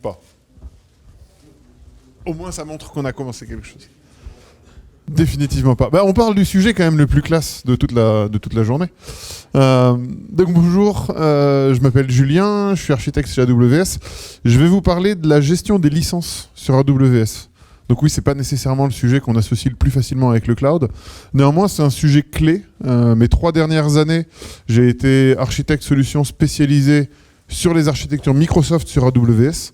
Pas. Au moins, ça montre qu'on a commencé quelque chose. Définitivement pas. On parle du sujet quand même le plus classe de toute la journée. Donc bonjour, je m'appelle Julien, je suis architecte chez AWS. Je vais vous parler de la gestion des licences sur AWS. Donc oui, c'est pas nécessairement le sujet qu'on associe le plus facilement avec le cloud. Néanmoins, c'est un sujet clé. Mes 3 dernières années, j'ai été architecte solution spécialisé sur les architectures Microsoft sur AWS.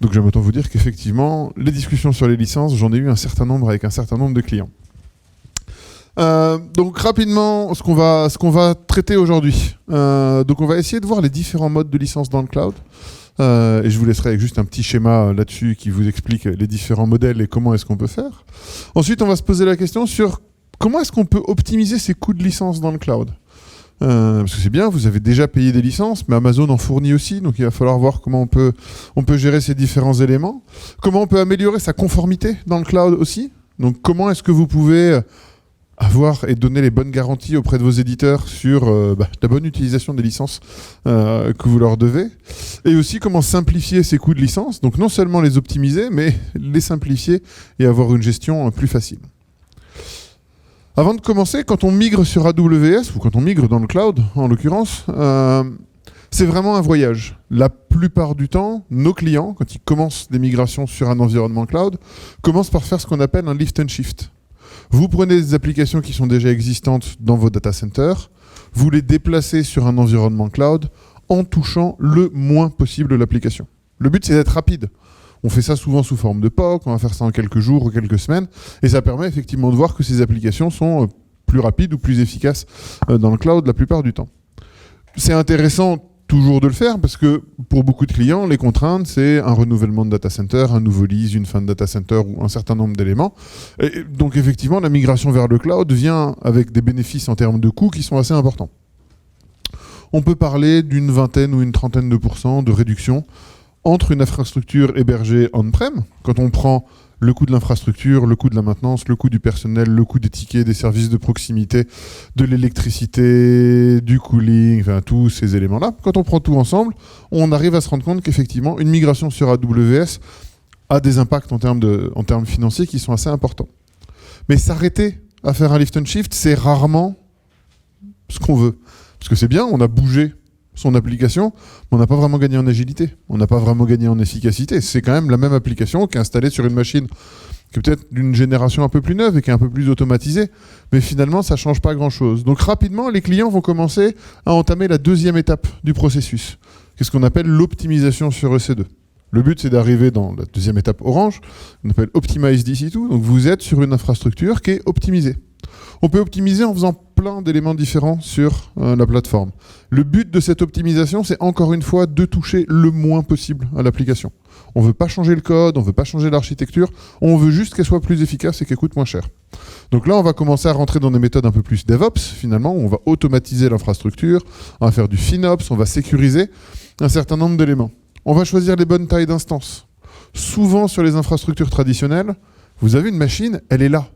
Donc j'aime autant vous dire qu'effectivement, les discussions sur les licences, j'en ai eu un certain nombre avec un certain nombre de clients. Donc rapidement, ce qu'on va traiter aujourd'hui. Donc on va essayer de voir les différents modes de licence dans le cloud. Et je vous laisserai avec juste un petit schéma là-dessus qui vous explique les différents modèles et comment est-ce qu'on peut faire. Ensuite, on va se poser la question sur comment est-ce qu'on peut optimiser ces coûts de licence dans le cloud. Parce que c'est bien, vous avez déjà payé des licences, mais Amazon en fournit aussi, donc il va falloir voir comment on peut gérer ces différents éléméents. Comment on peut améliorer sa conformité dans le cloud aussi. Donc comment est-ce que vous pouvez avoir et donner les bonnes garanties auprès de vos éditeurs sur la bonne utilisation des licences que vous leur devez. Et aussi comment simplifier ces coûts de licence, donc non seulement les optimiser, mais les simplifier et avoir une gestion plus facile. Avant de commencer, quand on migre sur AWS, ou quand on migre dans le cloud, en l'occurrence, c'est vraiment un voyage. La plupart du temps, nos clients, quand ils commencent des migrations sur un environnement cloud, commencent par faire ce qu'on appelle un lift and shift. Vous prenez des applications qui sont déjà existantes dans vos data centers, vous les déplacez sur un environnement cloud en touchant le moins possible l'application. Le but, c'est d'être rapide. On fait ça souvent sous forme de POC, on va faire ça en quelques jours ou quelques semaines, et ça permet effectivement de voir que ces applications sont plus rapides ou plus efficaces dans le cloud la plupart du temps. C'est intéressant toujours de le faire parce que pour beaucoup de clients, les contraintes, c'est un renouvellement de data center, un nouveau lease, une fin de data center ou un certain nombre d'éléments. Et donc effectivement, la migration vers le cloud vient avec des bénéfices en termes de coûts qui sont assez importants. On peut parler d'une 20 ou une 30% de réduction entre une infrastructure hébergée on-prem, quand on prend le coût de l'infrastructure, le coût de la maintenance, le coût du personnel, le coût des tickets, des services de proximité, de l'électricité, du cooling, enfin tous ces éléments-là. Quand on prend tout ensemble, on arrive à se rendre compte qu'effectivement, une migration sur AWS a des impacts en termes financiers qui sont assez importants. Mais s'arrêter à faire un lift and shift, c'est rarement ce qu'on veut. Parce que c'est bien, on a bougé son application, mais on n'a pas vraiment gagné en agilité, on n'a pas vraiment gagné en efficacité. C'est quand même la même application qui est installée sur une machine qui est peut-être d'une génération un peu plus neuve et qui est un peu plus automatisée, mais finalement ça ne change pas grand-chose. Donc rapidement, les clients vont commencer à entamer la deuxième étape du processus, qui est ce qu'on appelle l'optimisation sur EC2. Le but, c'est d'arriver dans la deuxième étape orange, qu'on appelle Optimize DC2, donc vous êtes sur une infrastructure qui est optimisée. On peut optimiser en faisant plein d'éléments différents sur la plateforme. Le but de cette optimisation, c'est encore une fois de toucher le moins possible à l'application. On ne veut pas changer le code, on ne veut pas changer l'architecture, on veut juste qu'elle soit plus efficace et qu'elle coûte moins cher. Donc là, on va commencer à rentrer dans des méthodes un peu plus DevOps, finalement, où on va automatiser l'infrastructure, on va faire du FinOps, on va sécuriser un certain nombre d'éléments. On va choisir les bonnes tailles d'instances. Souvent, sur les infrastructures traditionnelles, vous avez une machine, elle est là.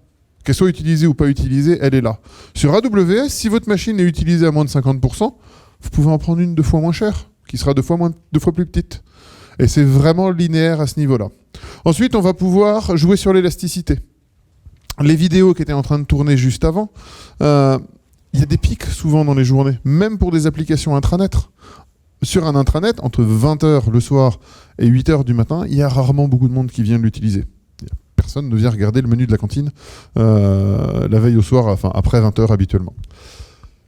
Qu'elle soit utilisée ou pas utilisée, elle est là. Sur AWS, si votre machine est utilisée à moins de 50%, vous pouvez en prendre une 2 fois moins chère, qui sera 2 fois plus petite. Et c'est vraiment linéaire à ce niveau-là. Ensuite, on va pouvoir jouer sur l'élasticité. Les vidéos qui étaient en train de tourner juste avant, il y a des pics souvent dans les journées, même pour des applications intranet. Sur un intranet, entre 20h le soir et 8h du matin, il y a rarement beaucoup de monde qui vient l'utiliser. Personne ne vient regarder le menu de la cantine la veille au soir, enfin après 20h habituellement.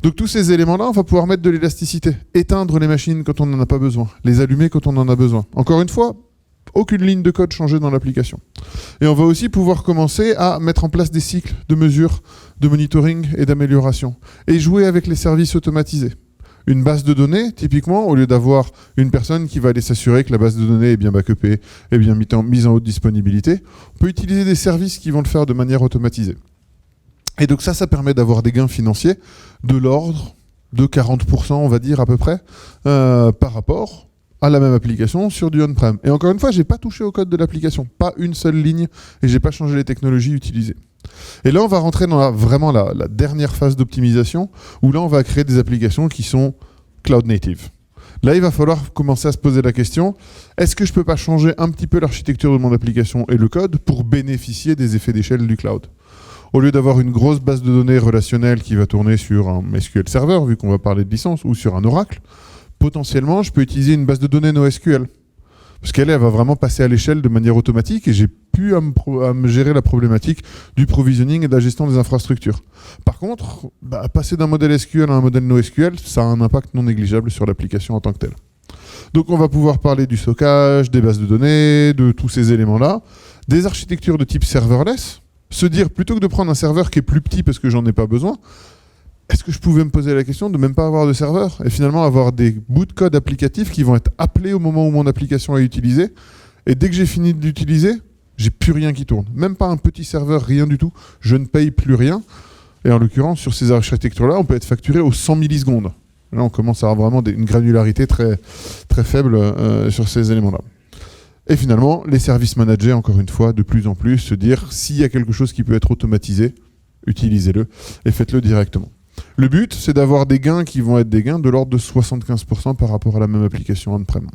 Donc tous ces éléments-là, on va pouvoir mettre de l'élasticité. Éteindre les machines quand on n'en a pas besoin. Les allumer quand on en a besoin. Encore une fois, aucune ligne de code changée dans l'application. Et on va aussi pouvoir commencer à mettre en place des cycles de mesure, de monitoring et d'amélioration. Et jouer avec les services automatisés. Une base de données, typiquement, au lieu d'avoir une personne qui va aller s'assurer que la base de données est bien backupée, est bien mise en haute disponibilité, on peut utiliser des services qui vont le faire de manière automatisée. Et donc ça permet d'avoir des gains financiers de l'ordre de 40%, on va dire à peu près, par rapport à la même application sur du on-prem. Et encore une fois, je n'ai pas touché au code de l'application, pas une seule ligne, et je n'ai pas changé les technologies utilisées. Et là, on va rentrer dans vraiment la dernière phase d'optimisation, où là, on va créer des applications qui sont cloud native. Là, il va falloir commencer à se poser la question, est-ce que je ne peux pas changer un petit peu l'architecture de mon application et le code pour bénéficier des effets d'échelle du cloud? Au lieu d'avoir une grosse base de données relationnelle qui va tourner sur un SQL Server, vu qu'on va parler de licence, ou sur un Oracle, potentiellement, je peux utiliser une base de données NoSQL. Parce qu'elle va vraiment passer à l'échelle de manière automatique et j'ai pu à me gérer la problématique du provisioning et de la gestion des infrastructures. Par contre, passer d'un modèle SQL à un modèle NoSQL, ça a un impact non négligeable sur l'application en tant que telle. Donc on va pouvoir parler du stockage, des bases de données, de tous ces éléments-là, des architectures de type serverless, se dire plutôt que de prendre un serveur qui est plus petit parce que j'en ai pas besoin, est-ce que je pouvais me poser la question de même pas avoir de serveur et finalement avoir des bouts de code applicatifs qui vont être appelés au moment où mon application est utilisée et dès que j'ai fini de l'utiliser, j'ai plus rien qui tourne. Même pas un petit serveur, rien du tout. Je ne paye plus rien. Et en l'occurrence, sur ces architectures-là, on peut être facturé aux 100 millisecondes. Là, on commence à avoir vraiment une granularité très, très faible sur ces éléments-là. Et finalement, les services managés, encore une fois, de plus en plus, se dire s'il y a quelque chose qui peut être automatisé, utilisez-le et faites-le directement. Le but, c'est d'avoir des gains qui vont être des gains de l'ordre de 75% par rapport à la même application on-prem.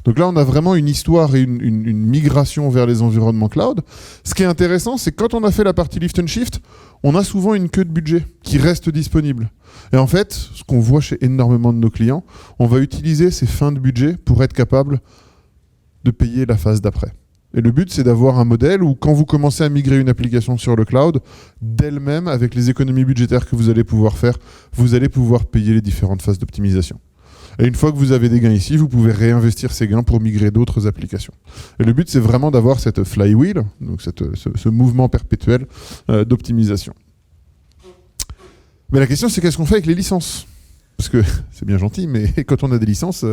Donc là, on a vraiment une histoire et une migration vers les environnements cloud. Ce qui est intéressant, c'est que quand on a fait la partie lift and shift, on a souvent une queue de budget qui reste disponible. Et en fait, ce qu'on voit chez énormément de nos clients, on va utiliser ces fins de budget pour être capable de payer la phase d'après. Et le but, c'est d'avoir un modèle où, quand vous commencez à migrer une application sur le cloud, d'elle-même, avec les économies budgétaires que vous allez pouvoir faire, vous allez pouvoir payer les différentes phases d'optimisation. Et une fois que vous avez des gains ici, vous pouvez réinvestir ces gains pour migrer d'autres applications. Et le but, c'est vraiment d'avoir cette flywheel, donc ce mouvement perpétuel d'optimisation. Mais la question, c'est qu'est-ce qu'on fait avec les licences? Parce que c'est bien gentil, mais quand on a des licences,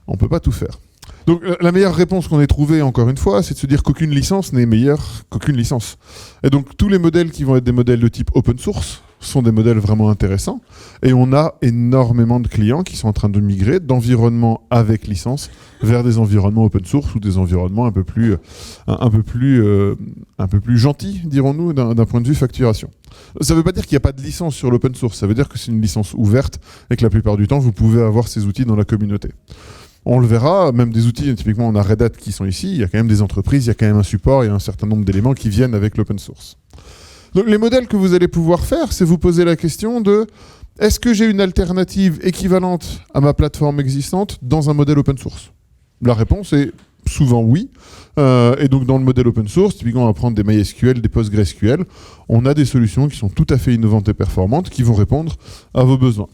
on ne peut pas tout faire. Donc la meilleure réponse qu'on ait trouvée, encore une fois, c'est de se dire qu'aucune licence n'est meilleure qu'aucune licence. Et donc tous les modèles qui vont être des modèles de type open source sont des modèles vraiment intéressants. Et on a énormément de clients qui sont en train de migrer d'environnements avec licence vers des environnements open source ou des environnements un peu plus gentils, dirons-nous, d'un point de vue facturation. Ça ne veut pas dire qu'il n'y a pas de licence sur l'open source, ça veut dire que c'est une licence ouverte et que la plupart du temps, vous pouvez avoir ces outils dans la communauté. On le verra, même des outils, typiquement on a Red Hat qui sont ici, il y a quand même des entreprises, il y a quand même un support, il y a un certain nombre d'éléments qui viennent avec l'open source. Donc les modèles que vous allez pouvoir faire, c'est vous poser la question de est-ce que j'ai une alternative équivalente à ma plateforme existante dans un modèle open source? La réponse est souvent oui. Et donc dans le modèle open source, typiquement on va prendre des MySQL, des PostgreSQL, on a des solutions qui sont tout à fait innovantes et performantes qui vont répondre à vos besoins.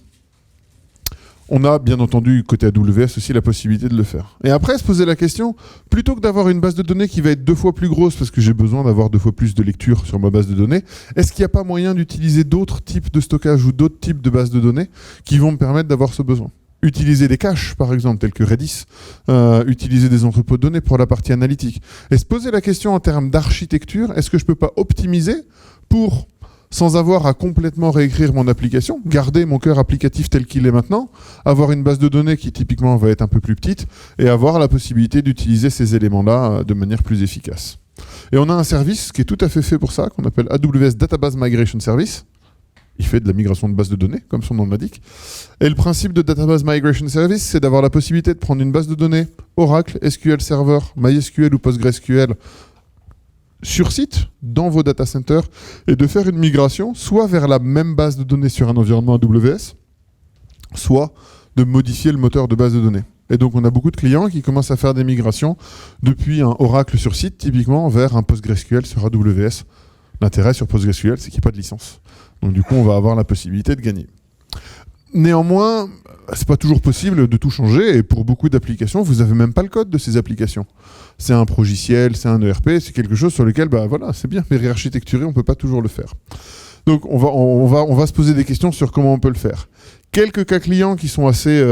On a bien entendu côté AWS aussi la possibilité de le faire. Et après, se poser la question, plutôt que d'avoir une base de données qui va être 2 fois plus grosse parce que j'ai besoin d'avoir 2 fois plus de lecture sur ma base de données, est-ce qu'il n'y a pas moyen d'utiliser d'autres types de stockage ou d'autres types de bases de données qui vont me permettre d'avoir ce besoin? Utiliser des caches, par exemple, tels que Redis, utiliser des entrepôts de données pour la partie analytique. Et se poser la question en termes d'architecture, est-ce que je ne peux pas optimiser pour, sans avoir à complètement réécrire mon application, garder mon cœur applicatif tel qu'il est maintenant, avoir une base de données qui typiquement va être un peu plus petite et avoir la possibilité d'utiliser ces éléments-là de manière plus efficace. Et on a un service qui est tout à fait fait pour ça, qu'on appelle AWS Database Migration Service. Il fait de la migration de base de données, comme son nom l'indique. Et le principe de Database Migration Service, c'est d'avoir la possibilité de prendre une base de données Oracle, SQL Server, MySQL ou PostgreSQL sur site, dans vos data centers, et de faire une migration, soit vers la même base de données sur un environnement AWS, soit de modifier le moteur de base de données. Et donc on a beaucoup de clients qui commencent à faire des migrations depuis un Oracle sur site, typiquement vers un PostgreSQL sur AWS. L'intérêt sur PostgreSQL, c'est qu'il n'y a pas de licence. Donc du coup, on va avoir la possibilité de gagner. Néanmoins, c'est pas toujours possible de tout changer, et pour beaucoup d'applications, vous n'avez même pas le code de ces applications. C'est un progiciel, c'est un ERP, c'est quelque chose sur lequel, voilà, c'est bien, mais réarchitecturer, on ne peut pas toujours le faire. Donc on va se poser des questions sur comment on peut le faire. Quelques cas clients qui sont assez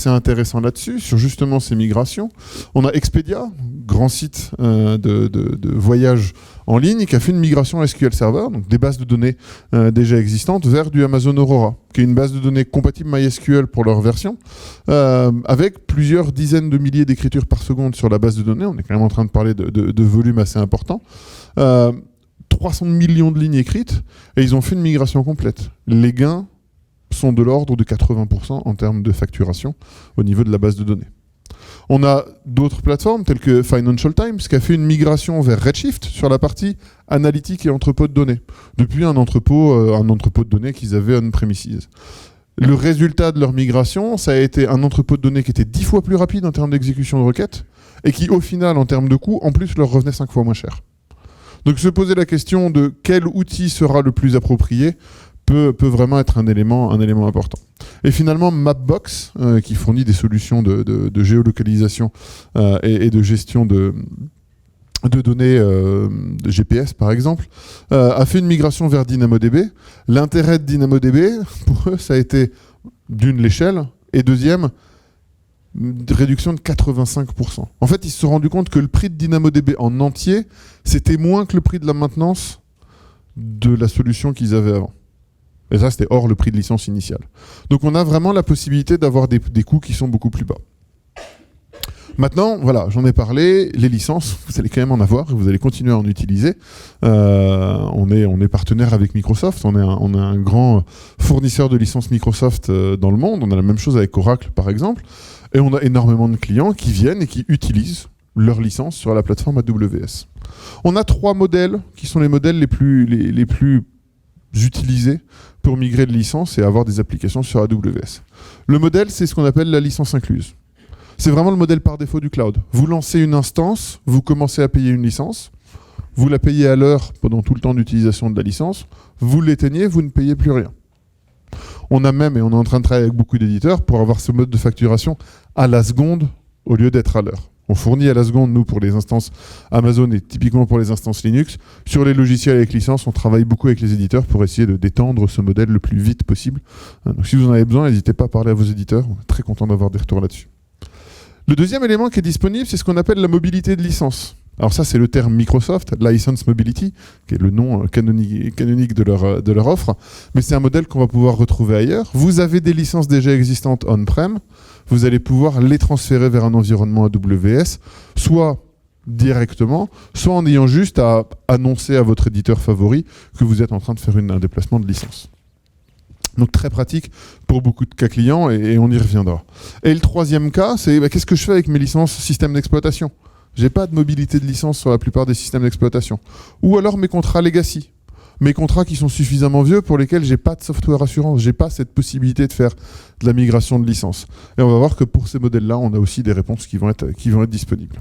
intéressants là-dessus, sur justement ces migrations. On a Expedia, grand site de voyage en ligne, qui a fait une migration SQL Server, donc des bases de données déjà existantes, vers du Amazon Aurora, qui est une base de données compatible MySQL pour leur version, avec plusieurs dizaines de milliers d'écritures par seconde sur la base de données. On est quand même en train de parler de volume assez important. 300 millions de lignes écrites, et ils ont fait une migration complète. Les gains sont de l'ordre de 80% en termes de facturation au niveau de la base de données. On a d'autres plateformes telles que Financial Times qui a fait une migration vers Redshift sur la partie analytique et entrepôt de données, depuis un entrepôt de données qu'ils avaient on-premises. Le résultat de leur migration, ça a été un entrepôt de données qui était 10 fois plus rapide en termes d'exécution de requêtes et qui, au final, en termes de coût, en plus, leur revenait 5 fois moins cher. Donc se poser la question de quel outil sera le plus approprié peut vraiment être un élément important. Et finalement, Mapbox, qui fournit des solutions de géolocalisation et de gestion de données de GPS, par exemple, a fait une migration vers DynamoDB. L'intérêt de DynamoDB, pour eux, ça a été d'une l'échelle, et deuxième, réduction de 85%. En fait, ils se sont rendus compte que le prix de DynamoDB en entier, c'était moins que le prix de la maintenance de la solution qu'ils avaient avant. Et ça, c'était hors le prix de licence initiale. Donc on a vraiment la possibilité d'avoir des coûts qui sont beaucoup plus bas. Maintenant, voilà, j'en ai parlé, les licences, vous allez quand même en avoir, vous allez continuer à en utiliser. On est partenaire avec Microsoft, on est un grand fournisseur de licences Microsoft dans le monde, on a la même chose avec Oracle par exemple, et on a énormément de clients qui viennent et qui utilisent leurs licences sur la plateforme AWS. On a 3 modèles qui sont les modèles les plus utilisés pour migrer de licence et avoir des applications sur AWS. Le modèle, c'est ce qu'on appelle la licence incluse. C'est vraiment le modèle par défaut du cloud. Vous lancez une instance, vous commencez à payer une licence, vous la payez à l'heure pendant tout le temps d'utilisation de la licence, vous l'éteignez, vous ne payez plus rien. On a même, et on est en train de travailler avec beaucoup d'éditeurs, pour avoir ce mode de facturation à la seconde au lieu d'être à l'heure. On fournit à la seconde, nous, pour les instances Amazon et typiquement pour les instances Linux. Sur les logiciels avec licence, on travaille beaucoup avec les éditeurs pour essayer de d'étendre ce modèle le plus vite possible. Donc si vous en avez besoin, n'hésitez pas à parler à vos éditeurs. On est très content d'avoir des retours là-dessus. Le deuxième élément qui est disponible, c'est ce qu'on appelle la mobilité de licence. Alors ça, c'est le terme Microsoft, License Mobility, qui est le nom canonique de leur offre. Mais c'est un modèle qu'on va pouvoir retrouver ailleurs. Vous avez des licences déjà existantes on-prem. Vous allez pouvoir les transférer vers un environnement AWS, soit directement, soit en ayant juste à annoncer à votre éditeur favori que vous êtes en train de faire un déplacement de licence. Donc très pratique pour beaucoup de cas clients et on y reviendra. Et le troisième cas, c'est qu'est-ce que je fais avec mes licences système d'exploitation ? J'ai pas de mobilité de licence sur la plupart des systèmes d'exploitation. Ou alors mes contrats legacy. Mes contrats qui sont suffisamment vieux pour lesquels j'ai pas de software assurance, j'ai pas cette possibilité de faire de la migration de licence. Et on va voir que pour ces modèles-là, on a aussi des réponses qui vont être disponibles.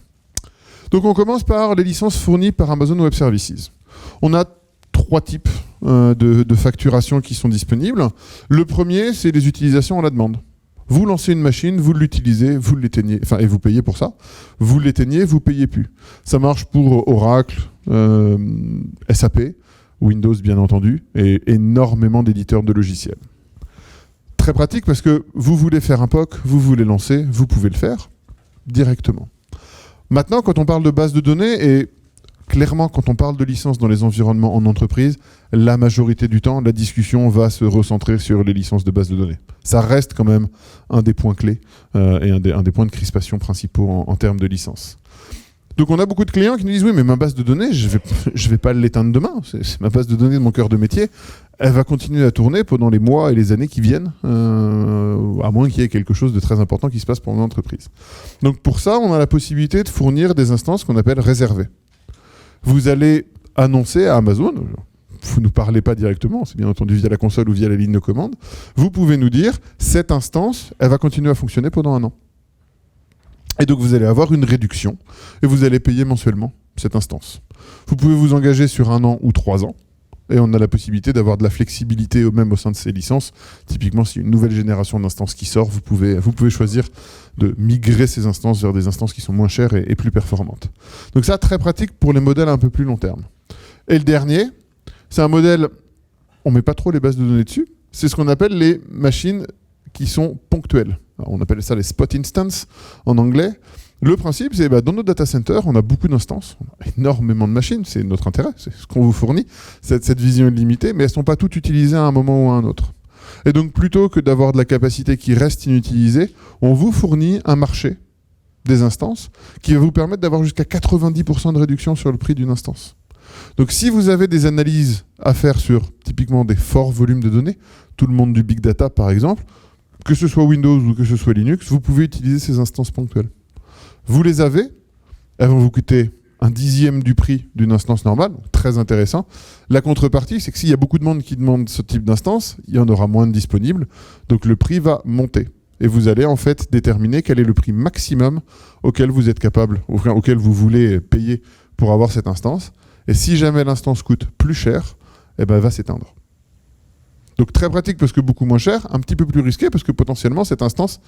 Donc on commence par les licences fournies par Amazon Web Services. On a 3 types de facturation qui sont disponibles. Le premier, c'est les utilisations à la demande. Vous lancez une machine, vous l'utilisez, vous l'éteignez, et vous payez pour ça. Vous l'éteignez, vous payez plus. Ça marche pour Oracle, SAP, Windows bien entendu, et énormément d'éditeurs de logiciels. Très pratique parce que vous voulez faire un POC, vous voulez lancer, vous pouvez le faire directement. Maintenant, quand on parle de base de données, et clairement, quand on parle de licence dans les environnements en entreprise, la majorité du temps, la discussion va se recentrer sur les licences de base de données. Ça reste quand même un des points clés et un des points de crispation principaux en termes de licence. Donc on a beaucoup de clients qui nous disent « Oui, mais ma base de données, je vais pas l'éteindre demain. C'est ma base de données de mon cœur de métier. Elle va continuer à tourner pendant les mois et les années qui viennent, à moins qu'il y ait quelque chose de très important qui se passe pour mon entreprise. » Donc pour ça, on a la possibilité de fournir des instances qu'on appelle réservées. Vous allez annoncer à Amazon, vous ne nous parlez pas directement, c'est bien entendu via la console ou via la ligne de commande, vous pouvez nous dire, cette instance, elle va continuer à fonctionner pendant 1 an. Et donc vous allez avoir une réduction, et vous allez payer mensuellement cette instance. Vous pouvez vous engager sur 1 an ou 3 ans, et on a la possibilité d'avoir de la flexibilité même au sein de ces licences. Typiquement, si une nouvelle génération d'instances qui sort, vous pouvez choisir de migrer ces instances vers des instances qui sont moins chères et plus performantes. Donc ça, très pratique pour les modèles un peu plus long terme. Et le dernier, c'est un modèle, on ne met pas trop les bases de données dessus, c'est ce qu'on appelle les machines qui sont ponctuelles. Alors, on appelle ça les spot instances en anglais. Le principe, c'est dans nos data centers, on a beaucoup d'instances, on a énormément de machines, c'est notre intérêt, c'est ce qu'on vous fournit, cette vision est limitée, mais elles ne sont pas toutes utilisées à un moment ou à un autre. Et donc, plutôt que d'avoir de la capacité qui reste inutilisée, on vous fournit un marché des instances qui va vous permettre d'avoir jusqu'à 90% de réduction sur le prix d'une instance. Donc si vous avez des analyses à faire sur typiquement des forts volumes de données, tout le monde du big data par exemple, que ce soit Windows ou que ce soit Linux, vous pouvez utiliser ces instances ponctuelles. Vous les avez, elles vont vous coûter 1/10 du prix d'une instance normale, donc très intéressant. La contrepartie, c'est que s'il y a beaucoup de monde qui demande ce type d'instance, il y en aura moins de disponibles, donc le prix va monter. Et vous allez en fait déterminer quel est le prix maximum auquel vous êtes capable, auquel vous voulez payer pour avoir cette instance. Et si jamais l'instance coûte plus cher, eh ben, elle va s'éteindre. Donc très pratique parce que beaucoup moins cher, un petit peu plus risqué parce que potentiellement cette instance,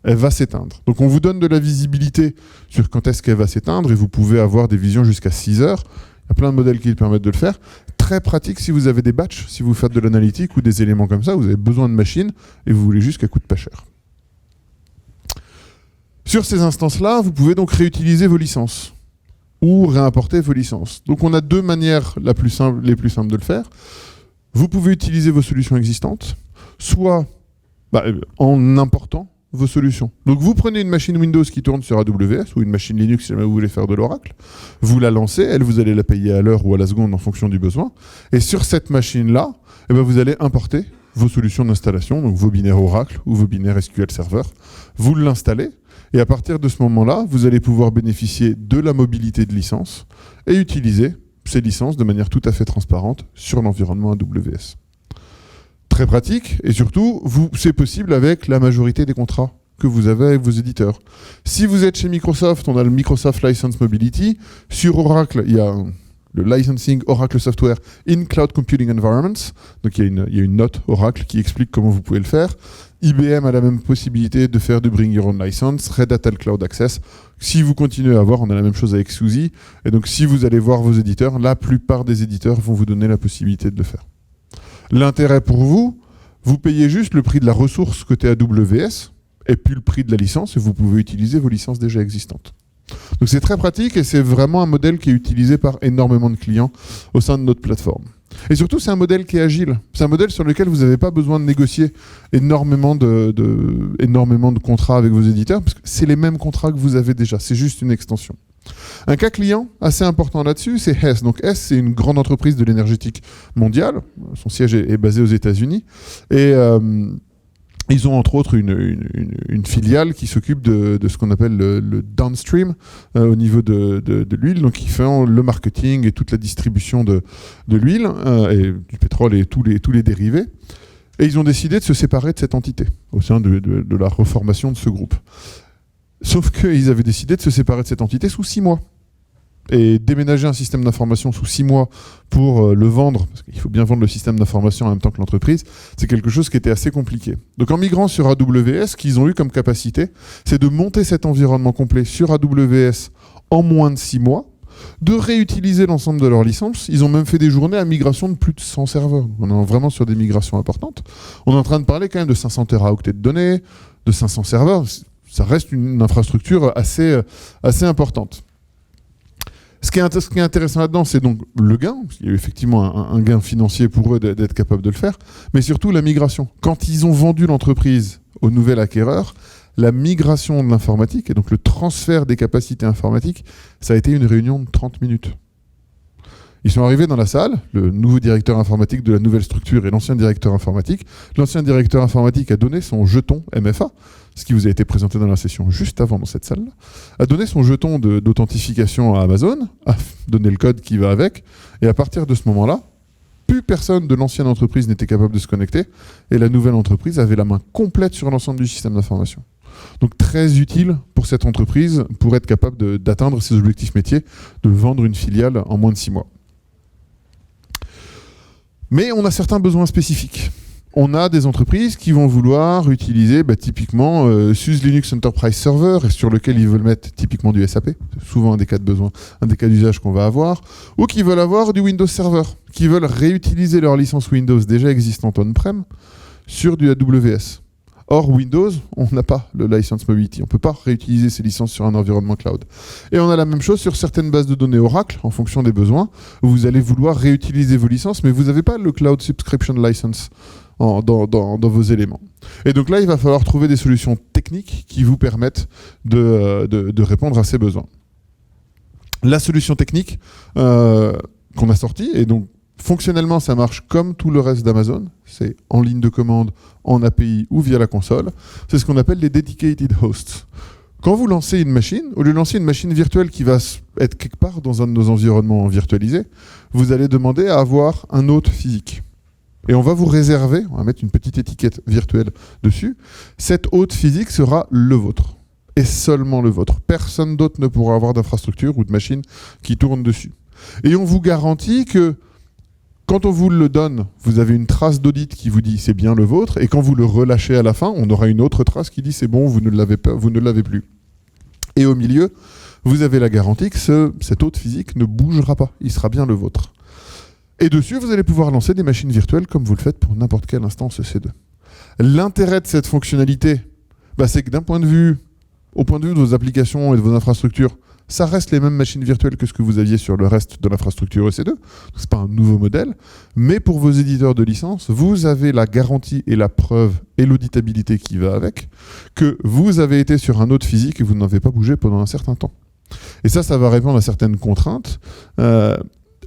elle va s'éteindre. Donc on vous donne de la visibilité sur quand est-ce qu'elle va s'éteindre et vous pouvez avoir des visions jusqu'à 6 heures. Il y a plein de modèles qui permettent de le faire. Très pratique si vous avez des batchs, si vous faites de l'analytique ou des éléments comme ça, vous avez besoin de machines et vous voulez juste qu'elle coûte pas cher. Sur ces instances-là, vous pouvez donc réutiliser vos licences ou réimporter vos licences. Donc on a deux manières les plus simples de le faire. Vous pouvez utiliser vos solutions existantes, soit en important vos solutions. Donc vous prenez une machine Windows qui tourne sur AWS ou une machine Linux si jamais vous voulez faire de l'Oracle, vous la lancez, elle vous allez la payer à l'heure ou à la seconde en fonction du besoin, et sur cette machine-là, vous allez importer vos solutions d'installation, donc vos binaires Oracle ou vos binaires SQL Server, vous l'installez, et à partir de ce moment-là, vous allez pouvoir bénéficier de la mobilité de licence et utiliser ces licences de manière tout à fait transparente sur l'environnement AWS. Très pratique, et surtout, c'est possible avec la majorité des contrats que vous avez avec vos éditeurs. Si vous êtes chez Microsoft, on a le Microsoft License Mobility. Sur Oracle, il y a le Licensing Oracle Software in Cloud Computing Environments. Donc il y a une note Oracle qui explique comment vous pouvez le faire. IBM a la même possibilité de faire du Bring Your Own License, Red Hat Cloud Access. Si vous continuez à voir, on a la même chose avec SUSE. Et donc si vous allez voir vos éditeurs, la plupart des éditeurs vont vous donner la possibilité de le faire. L'intérêt pour vous, vous payez juste le prix de la ressource côté AWS et puis le prix de la licence et vous pouvez utiliser vos licences déjà existantes. Donc c'est très pratique et c'est vraiment un modèle qui est utilisé par énormément de clients au sein de notre plateforme. Et surtout, c'est un modèle qui est agile. C'est un modèle sur lequel vous n'avez pas besoin de négocier énormément de contrats avec vos éditeurs, parce que c'est les mêmes contrats que vous avez déjà. C'est juste une extension. Un cas client assez important là-dessus, c'est Hess. Donc Hess, c'est une grande entreprise de l'énergétique mondiale. Son siège est basé aux États-Unis. Et ils ont entre autres une filiale qui s'occupe de ce qu'on appelle le downstream au niveau de l'huile, donc ils font le marketing et toute la distribution de l'huile et du pétrole et tous les dérivés. Et ils ont décidé de se séparer de cette entité au sein de la reformation de ce groupe. Sauf qu'ils avaient décidé de se séparer de cette entité sous 6 mois. Et déménager un système d'information sous 6 mois pour le vendre, parce qu'il faut bien vendre le système d'information en même temps que l'entreprise, c'est quelque chose qui était assez compliqué. Donc en migrant sur AWS, ce qu'ils ont eu comme capacité, c'est de monter cet environnement complet sur AWS en moins de 6 mois, de réutiliser l'ensemble de leurs licences. Ils ont même fait des journées à migration de plus de 100 serveurs. On est vraiment sur des migrations importantes. On est en train de parler quand même de 500 teraoctets de données, de 500 serveurs. Ça reste une infrastructure assez importante. Ce qui est intéressant là-dedans, c'est donc le gain. Il y a eu effectivement un gain financier pour eux d'être capable de le faire, mais surtout la migration. Quand ils ont vendu l'entreprise au nouvel acquéreur, la migration de l'informatique, et donc le transfert des capacités informatiques, ça a été une réunion de 30 minutes. Ils sont arrivés dans la salle, le nouveau directeur informatique de la nouvelle structure et l'ancien directeur informatique. L'ancien directeur informatique a donné son jeton MFA, ce qui vous a été présenté dans la session juste avant dans cette salle, a donné son jeton d'authentification à Amazon, a donné le code qui va avec, et à partir de ce moment-là, plus personne de l'ancienne entreprise n'était capable de se connecter, et la nouvelle entreprise avait la main complète sur l'ensemble du système d'information. Donc très utile pour cette entreprise pour être capable d'atteindre ses objectifs métiers, de vendre une filiale en moins de 6 mois. Mais on a certains besoins spécifiques. On a des entreprises qui vont vouloir utiliser typiquement SUSE Linux Enterprise Server, et sur lequel ils veulent mettre typiquement du SAP. C'est souvent un des cas de besoin, un des cas d'usage qu'on va avoir. Ou qui veulent avoir du Windows Server, qui veulent réutiliser leur licence Windows déjà existante on-prem sur du AWS. Or, Windows, on n'a pas le License Mobility. On ne peut pas réutiliser ces licences sur un environnement cloud. Et on a la même chose sur certaines bases de données Oracle, en fonction des besoins, où vous allez vouloir réutiliser vos licences, mais vous n'avez pas le Cloud Subscription License dans vos éléments. Et donc là, il va falloir trouver des solutions techniques qui vous permettent de répondre à ces besoins. La solution technique, qu'on a sorti. Et donc, fonctionnellement, ça marche comme tout le reste d'Amazon. C'est en ligne de commande, en API ou via la console. C'est ce qu'on appelle les dedicated hosts. Quand vous lancez une machine, au lieu de lancer une machine virtuelle qui va être quelque part dans un de nos environnements virtualisés, vous allez demander à avoir un hôte physique. Et on va vous réserver, on va mettre une petite étiquette virtuelle dessus, cet hôte physique sera le vôtre. Et seulement le vôtre. Personne d'autre ne pourra avoir d'infrastructure ou de machine qui tourne dessus. Et on vous garantit que quand on vous le donne, vous avez une trace d'audit qui vous dit c'est bien le vôtre, et quand vous le relâchez à la fin, on aura une autre trace qui dit c'est bon, vous ne l'avez plus. Et au milieu, vous avez la garantie que cet hôte physique ne bougera pas, il sera bien le vôtre. Et dessus, vous allez pouvoir lancer des machines virtuelles comme vous le faites pour n'importe quelle instance EC2. L'intérêt de cette fonctionnalité, c'est que au point de vue de vos applications et de vos infrastructures, ça reste les mêmes machines virtuelles que ce que vous aviez sur le reste de l'infrastructure EC2. Ce n'est pas un nouveau modèle. Mais pour vos éditeurs de licence, vous avez la garantie et la preuve et l'auditabilité qui va avec que vous avez été sur un hôte physique et vous n'avez pas bougé pendant un certain temps. Et ça va répondre à certaines contraintes.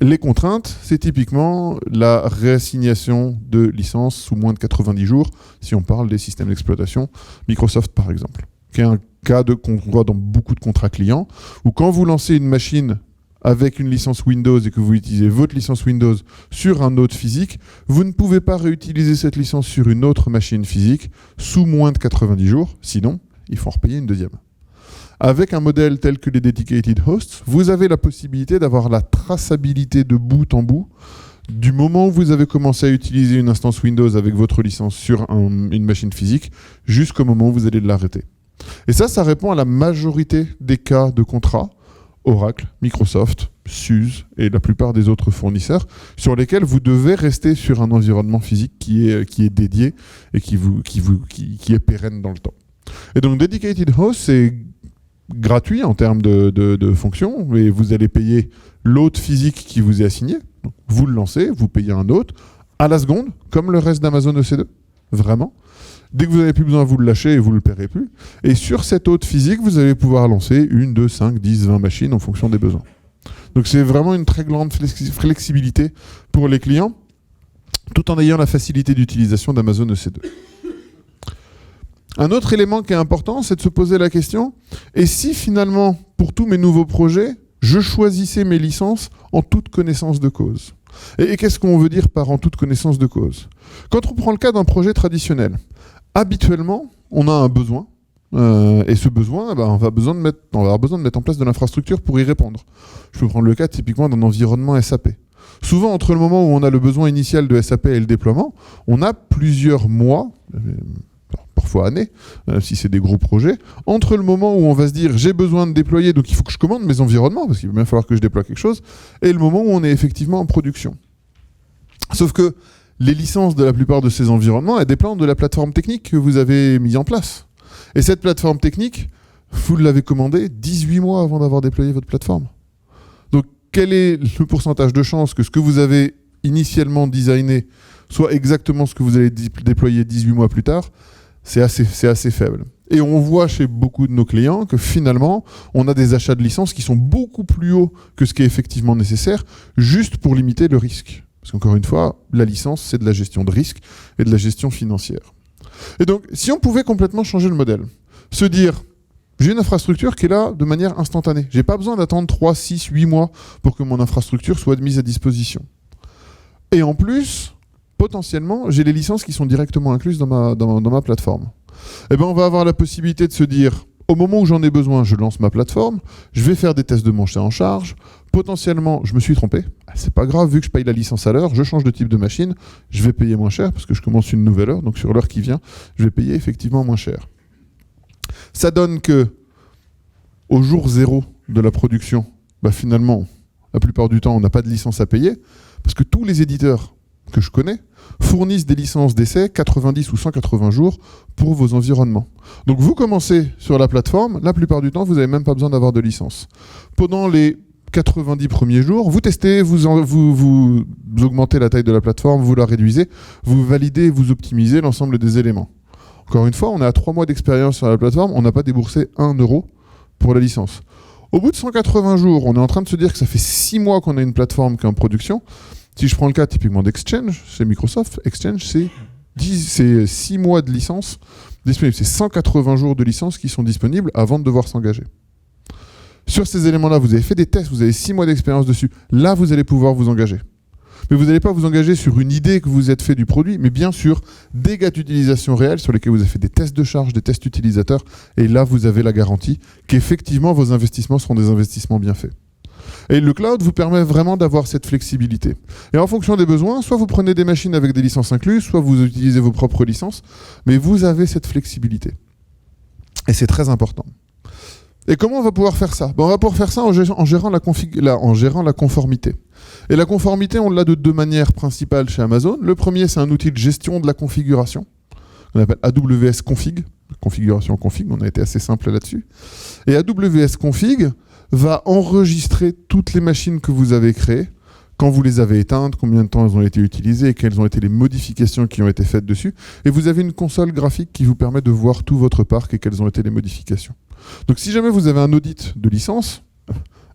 Les contraintes, c'est typiquement la réassignation de licences sous moins de 90 jours, si on parle des systèmes d'exploitation Microsoft par exemple, qui est un cas qu'on voit dans beaucoup de contrats clients, où quand vous lancez une machine avec une licence Windows et que vous utilisez votre licence Windows sur un hôte physique, vous ne pouvez pas réutiliser cette licence sur une autre machine physique sous moins de 90 jours, sinon il faut en repayer une deuxième. Avec un modèle tel que les dedicated hosts, vous avez la possibilité d'avoir la traçabilité de bout en bout du moment où vous avez commencé à utiliser une instance Windows avec votre licence sur une machine physique jusqu'au moment où vous allez l'arrêter. Et ça répond à la majorité des cas de contrats Oracle, Microsoft, SUSE et la plupart des autres fournisseurs sur lesquels vous devez rester sur un environnement physique qui est dédié et qui est pérenne dans le temps. Et donc Dedicated Host, c'est gratuit en termes de fonctions, et vous allez payer l'hôte physique qui vous est assigné. Donc, vous le lancez, vous payez un hôte à la seconde, comme le reste d'Amazon EC2, vraiment. Dès que vous n'avez plus besoin, vous le lâchez et vous ne le paierez plus. Et sur cet hôte physique, vous allez pouvoir lancer 1, 2, 5, 10, 20 machines en fonction des besoins. Donc c'est vraiment une très grande flexibilité pour les clients, tout en ayant la facilité d'utilisation d'Amazon EC2. Un autre élément qui est important, c'est de se poser la question, et si finalement, pour tous mes nouveaux projets, je choisissais mes licences en toute connaissance de cause? Et qu'est-ce qu'on veut dire par en toute connaissance de cause? Quand on prend le cas d'un projet traditionnel, habituellement, on a un besoin, et ce besoin, on va avoir besoin de mettre en place de l'infrastructure pour y répondre. Je peux prendre le cas typiquement d'un environnement SAP. Souvent, entre le moment où on a le besoin initial de SAP et le déploiement, on a plusieurs mois, parfois années, si c'est des gros projets, entre le moment où on va se dire j'ai besoin de déployer, donc il faut que je commande mes environnements, parce qu'il va bien falloir que je déploie quelque chose, et le moment où on est effectivement en production. Sauf que les licences de la plupart de ces environnements, elles dépendent de la plateforme technique que vous avez mise en place. Et cette plateforme technique, vous l'avez commandée 18 mois avant d'avoir déployé votre plateforme. Donc quel est le pourcentage de chance que ce que vous avez initialement designé soit exactement ce que vous allez déployer 18 mois plus tard? C'est assez faible. Et on voit chez beaucoup de nos clients que finalement, on a des achats de licences qui sont beaucoup plus hauts que ce qui est effectivement nécessaire, juste pour limiter le risque. Parce qu'encore une fois, la licence, c'est de la gestion de risque et de la gestion financière. Et donc, si on pouvait complètement changer le modèle, se dire, j'ai une infrastructure qui est là de manière instantanée. J'ai pas besoin d'attendre 3, 6, 8 mois pour que mon infrastructure soit mise à disposition. Et en plus, potentiellement, j'ai les licences qui sont directement incluses dans ma plateforme. Eh ben, on va avoir la possibilité de se dire, au moment où j'en ai besoin, je lance ma plateforme, je vais faire des tests de montée en charge, potentiellement, je me suis trompé, c'est pas grave, vu que je paye la licence à l'heure, je change de type de machine, je vais payer moins cher, parce que je commence une nouvelle heure, donc sur l'heure qui vient, je vais payer effectivement moins cher. Ça donne que, au jour zéro de la production, finalement, la plupart du temps, on n'a pas de licence à payer, parce que tous les éditeurs que je connais fournissent des licences d'essai 90 ou 180 jours pour vos environnements. Donc vous commencez sur la plateforme, la plupart du temps, vous n'avez même pas besoin d'avoir de licence. Pendant les 90 premiers jours, vous testez, vous augmentez la taille de la plateforme, vous la réduisez, vous validez, vous optimisez l'ensemble des éléments. Encore une fois, on est à 3 mois d'expérience sur la plateforme, on n'a pas déboursé 1 euro pour la licence. Au bout de 180 jours, on est en train de se dire que ça fait 6 mois qu'on a une plateforme qui est en production. Si je prends le cas typiquement d'Exchange, chez Microsoft, Exchange, c'est 6 mois de licence disponible. C'est 180 jours de licence qui sont disponibles avant de devoir s'engager. Sur ces éléments-là, vous avez fait des tests, vous avez 6 mois d'expérience dessus. Là, vous allez pouvoir vous engager. Mais vous n'allez pas vous engager sur une idée que vous êtes fait du produit, mais bien sûr des cas d'utilisation réels sur lesquels vous avez fait des tests de charge, des tests utilisateurs. Et là, vous avez la garantie qu'effectivement, vos investissements seront des investissements bien faits. Et le cloud vous permet vraiment d'avoir cette flexibilité. Et en fonction des besoins, soit vous prenez des machines avec des licences incluses, soit vous utilisez vos propres licences, mais vous avez cette flexibilité. Et c'est très important. Et comment on va pouvoir faire ça ? On va pouvoir faire ça en gérant la conformité. Et la conformité, on l'a de 2 manières principales chez Amazon. Le premier, c'est un outil de gestion de la configuration, qu'on appelle AWS Config. Configuration config, on a été assez simple là-dessus. Et AWS Config va enregistrer toutes les machines que vous avez créées, quand vous les avez éteintes, combien de temps elles ont été utilisées, et quelles ont été les modifications qui ont été faites dessus. Et vous avez une console graphique qui vous permet de voir tout votre parc et quelles ont été les modifications. Donc si jamais vous avez un audit de licence,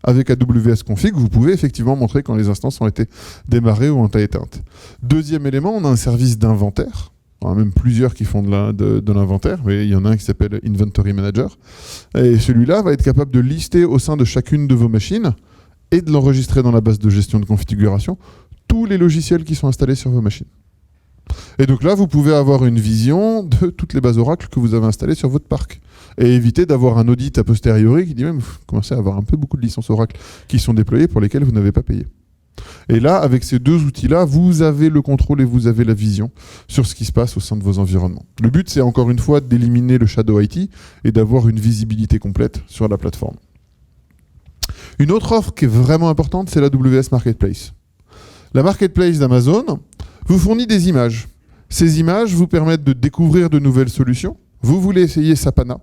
avec AWS Config, vous pouvez effectivement montrer quand les instances ont été démarrées ou ont été éteintes. Deuxième élément, on a un service d'inventaire. Il y en a même plusieurs qui font de l'inventaire, mais il y en a un qui s'appelle Inventory Manager. Et celui-là va être capable de lister au sein de chacune de vos machines et de l'enregistrer dans la base de gestion de configuration tous les logiciels qui sont installés sur vos machines. Et donc là, vous pouvez avoir une vision de toutes les bases Oracle que vous avez installées sur votre parc. Et éviter d'avoir un audit a posteriori qui dit même, vous commencez à avoir un peu beaucoup de licences Oracle qui sont déployées pour lesquelles vous n'avez pas payé. Et là, avec ces 2 outils-là, vous avez le contrôle et vous avez la vision sur ce qui se passe au sein de vos environnements. Le but, c'est encore une fois d'éliminer le shadow IT et d'avoir une visibilité complète sur la plateforme. Une autre offre qui est vraiment importante, c'est la AWS Marketplace. La Marketplace d'Amazon vous fournit des images. Ces images vous permettent de découvrir de nouvelles solutions. Vous voulez essayer Sapana,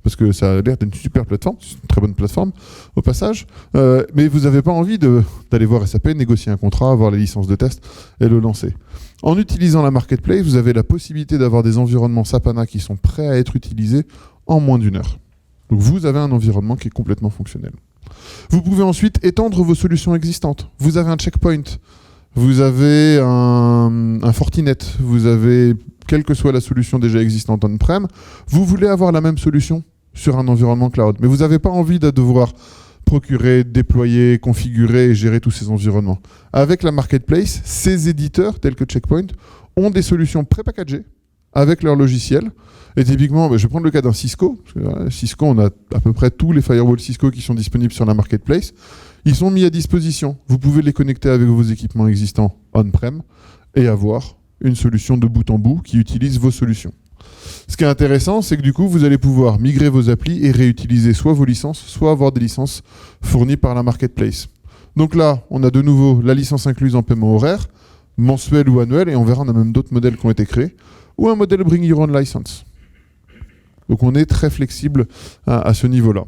parce que ça a l'air d'être une super plateforme, c'est une très bonne plateforme au passage, mais vous n'avez pas envie d'aller voir SAP, négocier un contrat, avoir les licences de test et le lancer. En utilisant la Marketplace, vous avez la possibilité d'avoir des environnements Sapana qui sont prêts à être utilisés en moins d'1 heure. Donc vous avez un environnement qui est complètement fonctionnel. Vous pouvez ensuite étendre vos solutions existantes. Vous avez un checkpoint, vous avez un Fortinet, vous avez, quelle que soit la solution déjà existante on-prem, vous voulez avoir la même solution sur un environnement cloud. Mais vous n'avez pas envie de devoir procurer, déployer, configurer et gérer tous ces environnements. Avec la Marketplace, ces éditeurs, tels que Checkpoint, ont des solutions pré-packagées avec leur logiciel. Et typiquement, je vais prendre le cas d'un Cisco. Cisco, on a à peu près tous les firewalls Cisco qui sont disponibles sur la Marketplace. Ils sont mis à disposition. Vous pouvez les connecter avec vos équipements existants on-prem et avoir une solution de bout en bout qui utilise vos solutions. Ce qui est intéressant, c'est que du coup, vous allez pouvoir migrer vos applis et réutiliser soit vos licences, soit avoir des licences fournies par la Marketplace. Donc là, on a de nouveau la licence incluse en paiement horaire, mensuel ou annuel, et on verra, on a même d'autres modèles qui ont été créés, ou un modèle Bring Your Own License. Donc on est très flexible à ce niveau-là.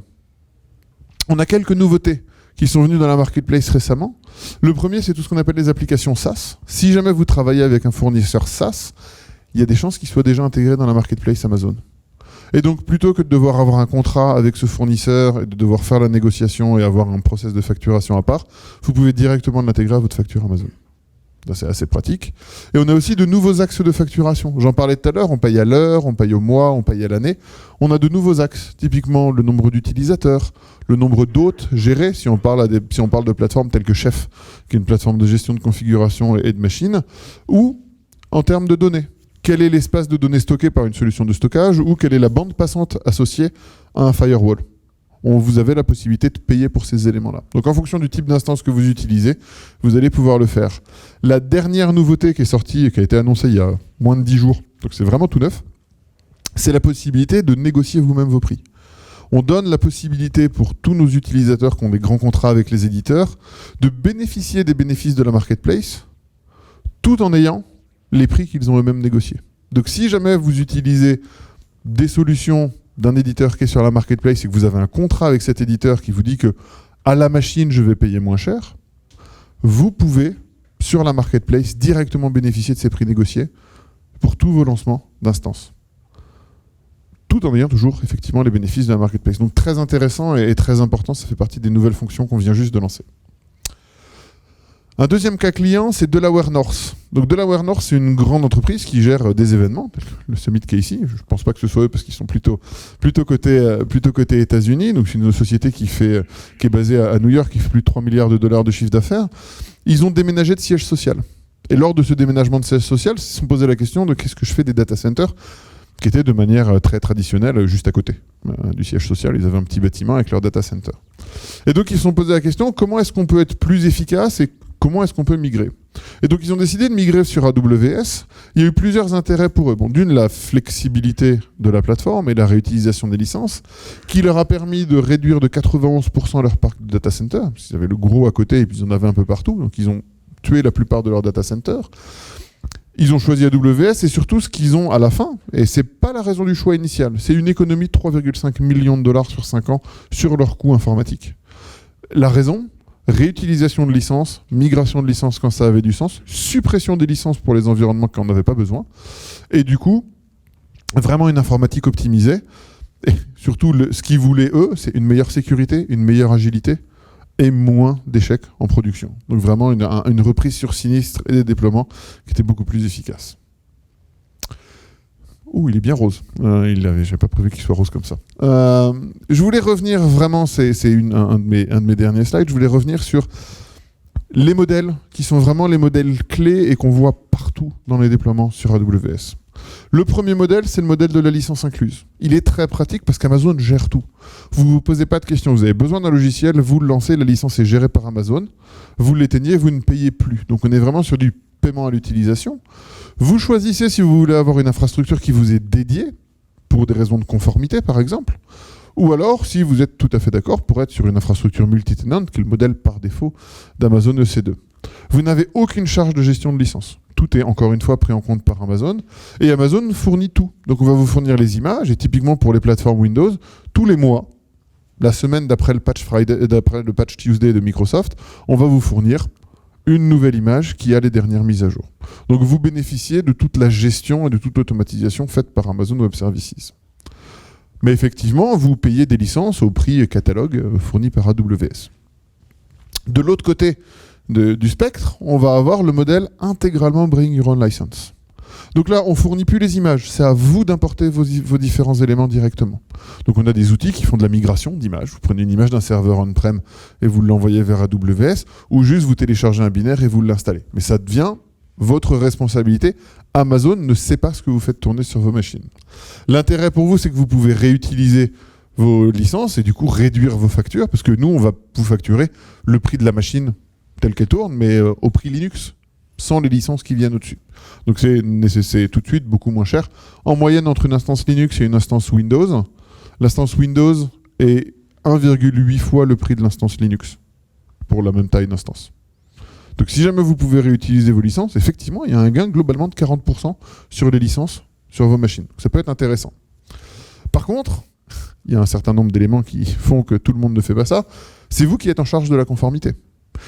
On a quelques nouveautés qui sont venues dans la Marketplace récemment. Le premier, c'est tout ce qu'on appelle les applications SaaS. Si jamais vous travaillez avec un fournisseur SaaS, il y a des chances qu'il soit déjà intégré dans la Marketplace Amazon. Et donc, plutôt que de devoir avoir un contrat avec ce fournisseur et de devoir faire la négociation et avoir un process de facturation à part, vous pouvez directement l'intégrer à votre facture Amazon. C'est assez pratique. Et on a aussi de nouveaux axes de facturation. J'en parlais tout à l'heure, on paye à l'heure, on paye au mois, on paye à l'année. On a de nouveaux axes, typiquement le nombre d'utilisateurs, le nombre d'hôtes gérés, si on parle de plateformes telles que Chef, qui est une plateforme de gestion de configuration et de machines, ou en termes de données. Quel est l'espace de données stocké par une solution de stockage, ou quelle est la bande passante associée à un firewall. Vous avez la possibilité de payer pour ces éléments-là. Donc en fonction du type d'instance que vous utilisez, vous allez pouvoir le faire. La dernière nouveauté qui est sortie et qui a été annoncée il y a moins de 10 jours, donc c'est vraiment tout neuf, c'est la possibilité de négocier vous-même vos prix. On donne la possibilité pour tous nos utilisateurs qui ont des grands contrats avec les éditeurs de bénéficier des bénéfices de la Marketplace tout en ayant les prix qu'ils ont eux-mêmes négociés. Donc si jamais vous utilisez des solutions d'un éditeur qui est sur la Marketplace et que vous avez un contrat avec cet éditeur qui vous dit que à la machine, je vais payer moins cher, vous pouvez, sur la Marketplace, directement bénéficier de ces prix négociés pour tous vos lancements d'instances. tout en ayant toujours effectivement les bénéfices de la marketplace. Donc très intéressant et très important, ça fait partie des nouvelles fonctions qu'on vient juste de lancer. Un deuxième cas client, c'est Delaware North. Donc Delaware North, c'est une grande entreprise qui gère des événements, le Summit KC. Je ne pense pas que ce soit eux parce qu'ils sont plutôt côté États-Unis. Donc c'est une société qui est basée à New York, qui fait plus de 3 milliards de dollars de chiffre d'affaires. Ils ont déménagé de siège social. Et lors de ce déménagement de siège social, ils se sont posé la question de qu'est-ce que je fais des data centers qui étaient de manière très traditionnelle juste à côté du siège social. Ils avaient un petit bâtiment avec leur data center. Et donc ils se sont posé la question, comment est-ce qu'on peut être plus efficace et comment est-ce qu'on peut migrer? Et donc ils ont décidé de migrer sur AWS. Il y a eu plusieurs intérêts pour eux. Bon, d'une, la flexibilité de la plateforme et la réutilisation des licences, qui leur a permis de réduire de 91% leur parc de data center. Ils avaient le gros à côté et puis ils en avaient un peu partout. Donc ils ont tué la plupart de leurs data centers. Ils ont choisi AWS et surtout ce qu'ils ont à la fin, et c'est pas la raison du choix initial, c'est une économie de 3,5 millions de dollars sur 5 ans sur leur coût informatique. La raison, réutilisation de licences, migration de licences quand ça avait du sens, suppression des licences pour les environnements qui n'en avaient pas besoin, et du coup, vraiment une informatique optimisée, et surtout ce qu'ils voulaient eux, c'est une meilleure sécurité, une meilleure agilité, et moins d'échecs en production. Donc vraiment une reprise sur sinistre et des déploiements qui étaient beaucoup plus efficaces. Ouh, il est bien rose. J'avais pas prévu qu'il soit rose comme ça. Je voulais revenir vraiment, c'est un de mes derniers slides, je voulais revenir sur les modèles qui sont vraiment les modèles clés et qu'on voit partout dans les déploiements sur AWS. Le premier modèle, c'est le modèle de la licence incluse. Il est très pratique parce qu'Amazon gère tout. Vous ne vous posez pas de questions. Vous avez besoin d'un logiciel, vous le lancez, la licence est gérée par Amazon. Vous l'éteignez, vous ne payez plus. Donc on est vraiment sur du paiement à l'utilisation. Vous choisissez si vous voulez avoir une infrastructure qui vous est dédiée, pour des raisons de conformité par exemple, ou alors si vous êtes tout à fait d'accord pour être sur une infrastructure multi-tenant, qui est le modèle par défaut d'Amazon EC2. Vous n'avez aucune charge de gestion de licence. Tout est encore une fois pris en compte par Amazon. Et Amazon fournit tout. Donc on va vous fournir les images. Et typiquement pour les plateformes Windows, tous les mois, la semaine d'après le patch Friday, d'après le patch Tuesday de Microsoft, on va vous fournir une nouvelle image qui a les dernières mises à jour. Donc vous bénéficiez de toute la gestion et de toute l'automatisation faite par Amazon Web Services. Mais effectivement, vous payez des licences au prix catalogue fourni par AWS. De l'autre côté du spectre, on va avoir le modèle intégralement Bring Your Own License. Donc là, on ne fournit plus les images, c'est à vous d'importer vos différents éléments directement. Donc on a des outils qui font de la migration d'images. Vous prenez une image d'un serveur on-prem et vous l'envoyez vers AWS, ou juste vous téléchargez un binaire et vous l'installez. Mais ça devient votre responsabilité. Amazon ne sait pas ce que vous faites tourner sur vos machines. L'intérêt pour vous, c'est que vous pouvez réutiliser vos licences et du coup réduire vos factures, parce que nous, on va vous facturer le prix de la machine telle qu'elle tourne, mais au prix Linux, sans les licences qui viennent au-dessus. Donc c'est tout de suite beaucoup moins cher. En moyenne, entre une instance Linux et une instance Windows, l'instance Windows est 1,8 fois le prix de l'instance Linux pour la même taille d'instance. Donc si jamais vous pouvez réutiliser vos licences, effectivement, il y a un gain globalement de 40% sur les licences sur vos machines. Ça peut être intéressant. Par contre, il y a un certain nombre d'éléments qui font que tout le monde ne fait pas ça. C'est vous qui êtes en charge de la conformité.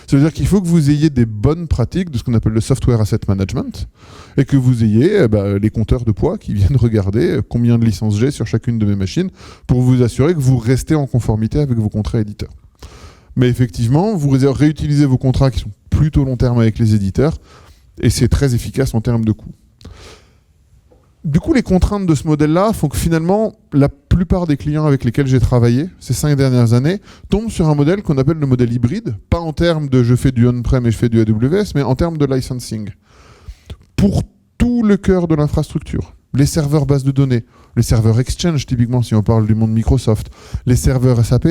Ça veut dire qu'il faut que vous ayez des bonnes pratiques de ce qu'on appelle le software asset management et que vous ayez les compteurs de poids qui viennent regarder combien de licences j'ai sur chacune de mes machines pour vous assurer que vous restez en conformité avec vos contrats éditeurs. Mais effectivement, vous réutilisez vos contrats qui sont plutôt long terme avec les éditeurs et c'est très efficace en termes de coûts. Du coup, les contraintes de ce modèle-là font que finalement, la plupart des clients avec lesquels j'ai travaillé ces 5 dernières années tombent sur un modèle qu'on appelle le modèle hybride, pas en termes de je fais du on-prem et je fais du AWS, mais en termes de licensing. Pour tout le cœur de l'infrastructure, les serveurs bases de données, les serveurs Exchange, typiquement si on parle du monde Microsoft, les serveurs SAP,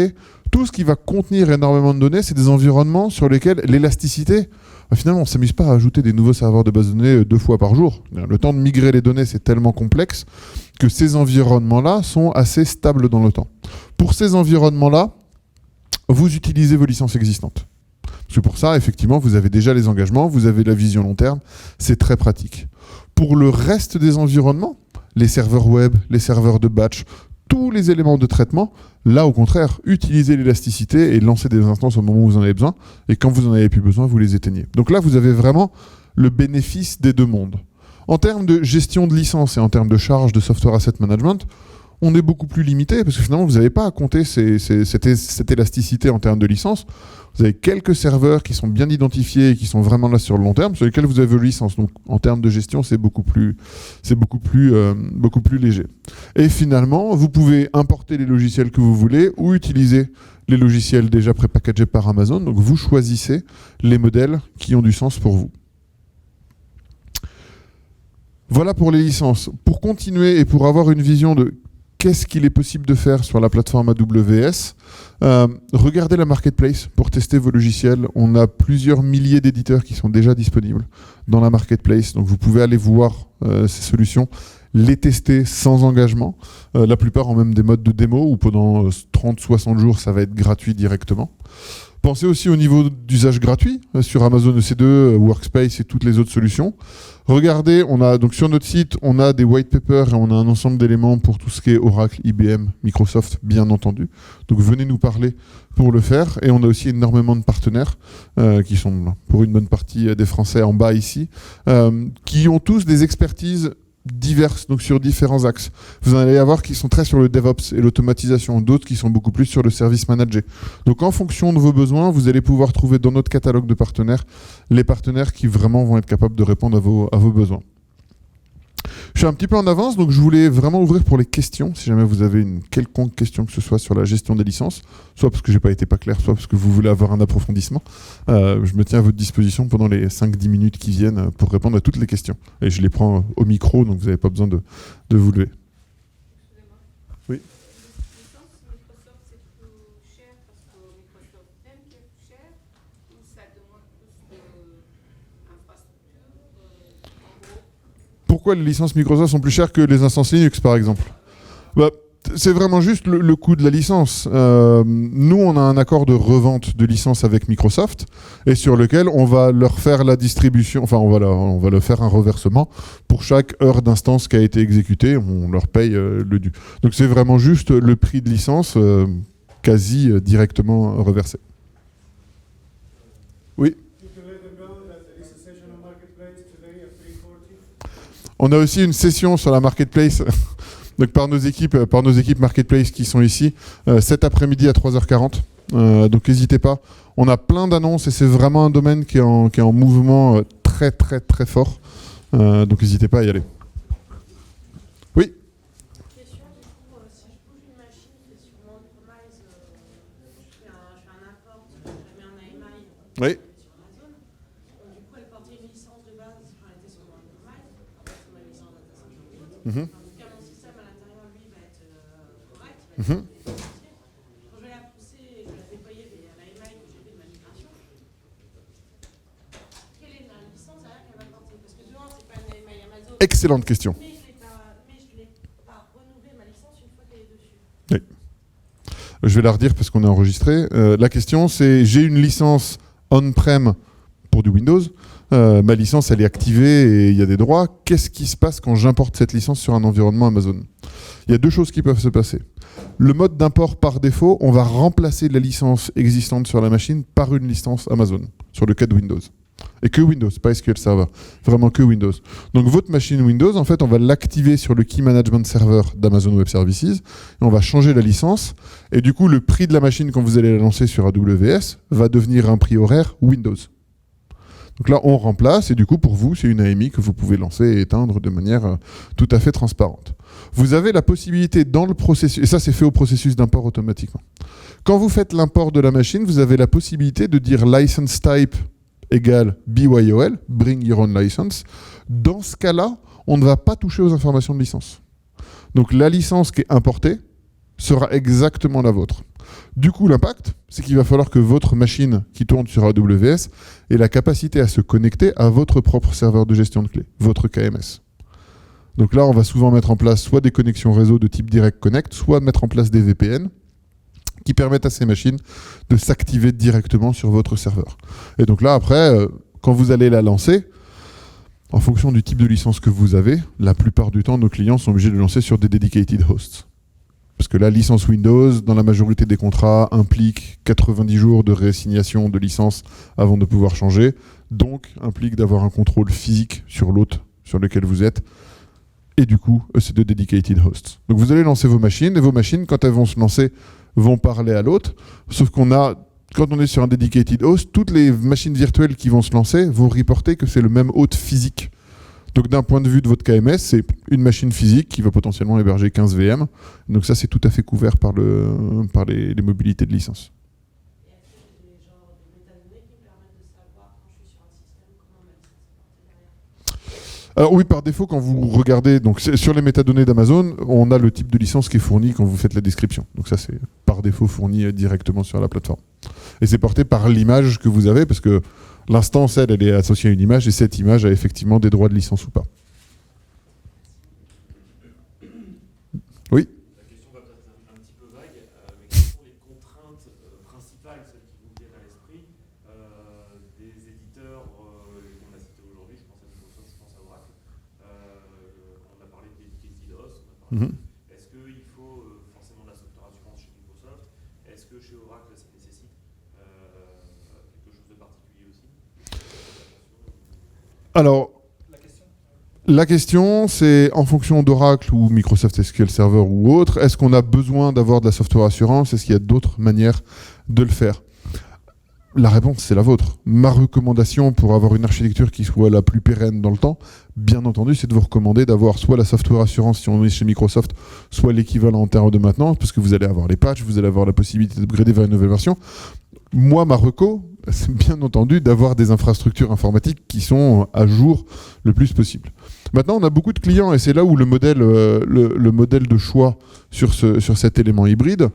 tout ce qui va contenir énormément de données, c'est des environnements sur lesquels l'élasticité, finalement on ne s'amuse pas à ajouter des nouveaux serveurs de base de données 2 fois par jour. Le temps de migrer les données, c'est tellement complexe que ces environnements-là sont assez stables dans le temps. Pour ces environnements-là, vous utilisez vos licences existantes. C'est pour ça, effectivement, vous avez déjà les engagements, vous avez la vision long terme, c'est très pratique. Pour le reste des environnements, les serveurs web, les serveurs de batch, tous les éléments de traitement, là au contraire, utilisez l'élasticité et lancez des instances au moment où vous en avez besoin, et quand vous n'en avez plus besoin, vous les éteignez. Donc là, vous avez vraiment le bénéfice des deux mondes. En termes de gestion de licence et en termes de charge de software asset management, on est beaucoup plus limité parce que finalement, vous n'avez pas à compter cette élasticité en termes de licence. Vous avez quelques serveurs qui sont bien identifiés et qui sont vraiment là sur le long terme, sur lesquels vous avez vos licences. Donc, en termes de gestion, c'est beaucoup plus léger. Et finalement, vous pouvez importer les logiciels que vous voulez ou utiliser les logiciels déjà prépackagés par Amazon. Donc, vous choisissez les modèles qui ont du sens pour vous. Voilà pour les licences. Pour continuer et pour avoir une vision de qu'est-ce qu'il est possible de faire sur la plateforme AWS, regardez la marketplace pour tester vos logiciels. On a plusieurs milliers d'éditeurs qui sont déjà disponibles dans la marketplace. Donc vous pouvez aller voir ces solutions, les tester sans engagement. La plupart ont même des modes de démo où pendant 30-60 jours, ça va être gratuit directement. Pensez aussi au niveau d'usage gratuit sur Amazon EC2, Workspace et toutes les autres solutions. Regardez, donc sur notre site, on a des white papers et on a un ensemble d'éléments pour tout ce qui est Oracle, IBM, Microsoft, bien entendu. Donc venez nous parler pour le faire. Et on a aussi énormément de partenaires qui sont, pour une bonne partie des Français en bas ici, qui ont tous des expertises diverses, donc sur différents axes. Vous en allez avoir qui sont très sur le DevOps et l'automatisation, d'autres qui sont beaucoup plus sur le service manager. Donc en fonction de vos besoins, vous allez pouvoir trouver dans notre catalogue de partenaires les partenaires qui vraiment vont être capables de répondre à vos besoins. Je suis un petit peu en avance, donc je voulais vraiment ouvrir pour les questions, si jamais vous avez une quelconque question que ce soit sur la gestion des licences, soit parce que j'ai pas été pas clair, soit parce que vous voulez avoir un approfondissement. Je me tiens à votre disposition pendant les 5-10 minutes qui viennent pour répondre à toutes les questions. Et je les prends au micro, donc vous n'avez pas besoin de vous lever. Oui. Pourquoi les licences Microsoft sont plus chères que les instances Linux, par exemple ? C'est vraiment juste le coût de la licence. Nous, on a un accord de revente de licence avec Microsoft et sur lequel on va leur faire la distribution, enfin on va leur faire un reversement pour chaque heure d'instance qui a été exécutée, on leur paye le dû. Donc c'est vraiment juste le prix de licence quasi directement reversé. Oui. On a aussi une session sur la marketplace donc par nos équipes marketplace qui sont ici cet après-midi à 3h40. Donc n'hésitez pas. On a plein d'annonces et c'est vraiment un domaine qui est en mouvement très très très fort. Donc n'hésitez pas à y aller. Oui. Question du coup, si je bouge une machine qui est sur mon on-premise, je fais un import, je mets un AMI Oui. sur Amazon. Donc du coup, elle portait une licence de base quand elle était sur mon on-premise. C'est ma licence data center build. En tout cas, mon système à l'intérieur, lui, va être correct. Il va être quand je vais la pousser et je vais la déployer vers l'AMI que j'ai fait de ma migration, quelle est la licence derrière qu'elle va porter? Parce que dehors, c'est pas une AMI Amazon. Excellente question. Mais je ne l'ai pas renouvelé ma licence une fois qu'elle est dessus. Oui. Je vais la redire parce qu'on est enregistré. La question, c'est j'ai une licence on-prem pour du Windows. Ma licence, elle est activée et il y a des droits. Qu'est-ce qui se passe quand j'importe cette licence sur un environnement Amazon ? Il y a deux choses qui peuvent se passer. Le mode d'import par défaut, on va remplacer la licence existante sur la machine par une licence Amazon, sur le cas de Windows. Et que Windows, pas SQL Server. Vraiment que Windows. Donc votre machine Windows, en fait, on va l'activer sur le Key Management Server d'Amazon Web Services. Et on va changer la licence. Et du coup, le prix de la machine, quand vous allez la lancer sur AWS, va devenir un prix horaire Windows. Donc là, on remplace. Et du coup, pour vous, c'est une AMI que vous pouvez lancer et éteindre de manière tout à fait transparente. Vous avez la possibilité dans le processus, et ça c'est fait au processus d'import automatiquement. Quand vous faites l'import de la machine, vous avez la possibilité de dire license type égale BYOL, bring your own license. Dans ce cas-là, on ne va pas toucher aux informations de licence. Donc la licence qui est importée sera exactement la vôtre. Du coup, l'impact, c'est qu'il va falloir que votre machine qui tourne sur AWS ait la capacité à se connecter à votre propre serveur de gestion de clés, votre KMS. Donc là, on va souvent mettre en place soit des connexions réseau de type Direct Connect, soit mettre en place des VPN qui permettent à ces machines de s'activer directement sur votre serveur. Et donc là, après, quand vous allez la lancer, en fonction du type de licence que vous avez, la plupart du temps, nos clients sont obligés de lancer sur des dedicated hosts. Parce que la licence Windows, dans la majorité des contrats, implique 90 jours de réassignation de licence avant de pouvoir changer, donc implique d'avoir un contrôle physique sur l'hôte sur lequel vous êtes, et du coup, EC2 Dedicated Hosts. Donc vous allez lancer vos machines, et vos machines, quand elles vont se lancer, vont parler à l'autre, sauf quand on est sur un Dedicated Host, toutes les machines virtuelles qui vont se lancer vont reporter que c'est le même hôte physique. Donc d'un point de vue de votre KMS, c'est une machine physique qui va potentiellement héberger 15 VM. Donc ça, c'est tout à fait couvert par les mobilités de licence. Et est-ce que j'ai des métadonnées qui me permettent de savoir quand je suis sur un système comment ma licence est portée derrière? Alors oui, par défaut, quand vous regardez donc sur les métadonnées d'Amazon, on a le type de licence qui est fourni quand vous faites la description. Donc ça, c'est par défaut fourni directement sur la plateforme. Et c'est porté par l'image que vous avez, parce que l'instance, elle est associée à une image, et cette image a effectivement des droits de licence ou pas. Oui. La question va peut-être un petit peu vague, mais quelles sont les contraintes principales, celles qui vous viennent à l'esprit, des éditeurs qu'on a cités aujourd'hui? Je pense à Microsoft, je pense à Oracle. On a parlé de Dedicated Host. Est-ce qu'il faut forcément de la software assurance chez Microsoft? Est-ce que chez Oracle, ça nécessite quelque chose de particulier aussi? Alors, la question, c'est en fonction d'Oracle ou Microsoft SQL Server ou autre, est-ce qu'on a besoin d'avoir de la software assurance? Est-ce qu'il y a d'autres manières de le faire? La réponse, c'est la vôtre. Ma recommandation pour avoir une architecture qui soit la plus pérenne dans le temps, bien entendu, c'est de vous recommander d'avoir soit la software assurance si on est chez Microsoft, soit l'équivalent en termes de maintenance, parce que vous allez avoir les patchs, vous allez avoir la possibilité d'upgrader vers une nouvelle version. Moi, ma reco, c'est bien entendu d'avoir des infrastructures informatiques qui sont à jour le plus possible. Maintenant, on a beaucoup de clients, et c'est là où le modèle de choix sur cet élément hybride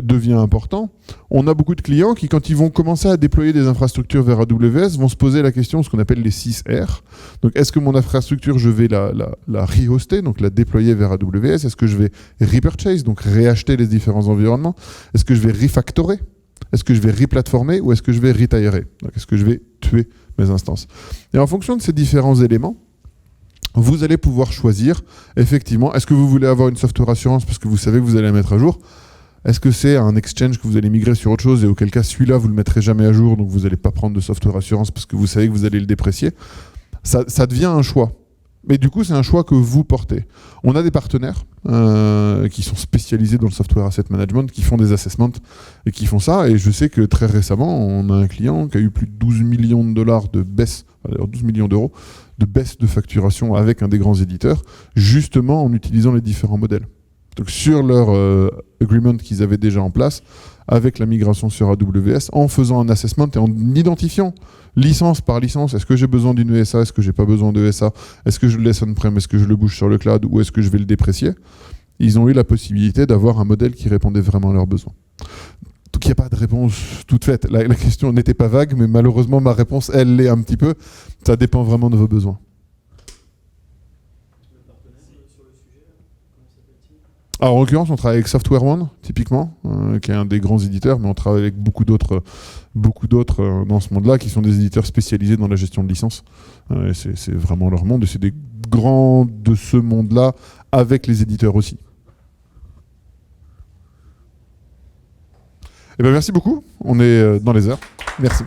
devient important. On a beaucoup de clients qui, quand ils vont commencer à déployer des infrastructures vers AWS, vont se poser la question, ce qu'on appelle les 6 R. Donc, est-ce que mon infrastructure, je vais la rehoster, donc la déployer vers AWS? Est-ce que je vais repurchase, donc réacheter les différents environnements? Est-ce que je vais refactorer? Est-ce que je vais replatformer ou est-ce que je vais retirer? Donc, est-ce que je vais tuer mes instances? Et en fonction de ces différents éléments, vous allez pouvoir choisir, effectivement, est-ce que vous voulez avoir une software assurance parce que vous savez que vous allez la mettre à jour? Est-ce que c'est un exchange que vous allez migrer sur autre chose et auquel cas celui-là, vous ne le mettrez jamais à jour, donc vous n'allez pas prendre de software assurance parce que vous savez que vous allez le déprécier? Ça devient un choix. Mais du coup, c'est un choix que vous portez. On a des partenaires qui sont spécialisés dans le software asset management, qui font des assessments et qui font ça. Et je sais que très récemment, on a un client qui a eu plus de 12 millions de dollars de baisse, 12 millions d'euros de baisse de facturation avec un des grands éditeurs, justement en utilisant les différents modèles. Donc sur leur agreement qu'ils avaient déjà en place, avec la migration sur AWS, en faisant un assessment et en identifiant licence par licence, est-ce que j'ai besoin d'une ESA, est-ce que j'ai pas besoin de ESA, est-ce que je le laisse on-prem, est-ce que je le bouge sur le cloud ou est-ce que je vais le déprécier? Ils ont eu la possibilité d'avoir un modèle qui répondait vraiment à leurs besoins. Donc il n'y a pas de réponse toute faite. La question n'était pas vague, mais malheureusement ma réponse, elle l'est un petit peu. Ça dépend vraiment de vos besoins. Alors, en l'occurrence, on travaille avec SoftwareOne, typiquement, qui est un des grands éditeurs, mais on travaille avec beaucoup d'autres dans ce monde-là, qui sont des éditeurs spécialisés dans la gestion de licences. C'est vraiment leur monde, et c'est des grands de ce monde-là, avec les éditeurs aussi. Eh bien, merci beaucoup. On est dans les heures. Merci.